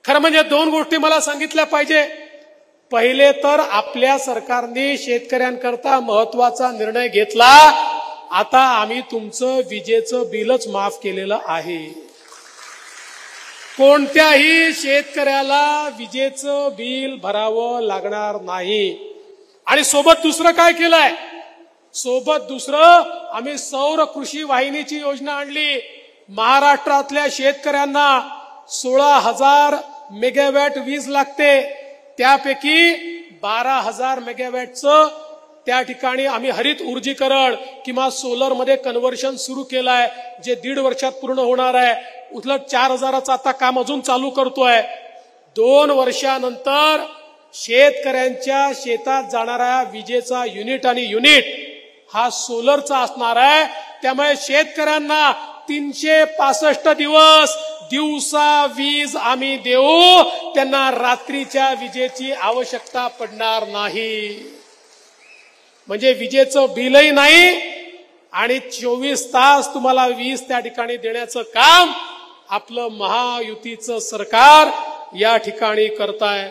खरं म्हणजे दोन गोष्टी मला सांगितल्या पाहिजे. पहिले तर आपल्या सरकारने शेतकऱ्यांकरता महत्वाचा निर्णय घेतला. आता आम्ही तुमचं विजेचं बिलच माफ केलेलं आहे. कोणत्याही शेतकऱ्याला विजेचं बिल भरावं लागणार नाही. आणि सोबत दुसरं काय केलंय? आम्ही सौर कृषी वाहिनीची योजना आणली. महाराष्ट्रातल्या शेतकऱ्यांना 16,000 मेगावॅट वीज लागते. त्यापैकी 12,000 मेगावॅटचं त्या ठिकाणी आम्ही हरित ऊर्जीकरण किंवा सोलर मध्ये कन्व्हर्शन सुरू केलंय, जे 1.5 वर्षात पूर्ण होणार आहे. उलट 4,000चं आता काम अजून चालू करतोय. 2 वर्षानंतर शेतकऱ्यांच्या शेतात जाणारा विजेचा युनिट हा सोलरचा असणार आहे. त्यामुळे शेतकऱ्यांना 365 दिवस दिवसा वीज आम्ही देऊ. त्यांना रात्रीच्या विजेची आवश्यकता पडणार नाही. म्हणजे विजेचं बिलही नाही आणि 24 तास तुम्हाला वीज त्या ठिकाणी देण्याचं काम आपलं महायुतीचं सरकार या ठिकाणी करताय.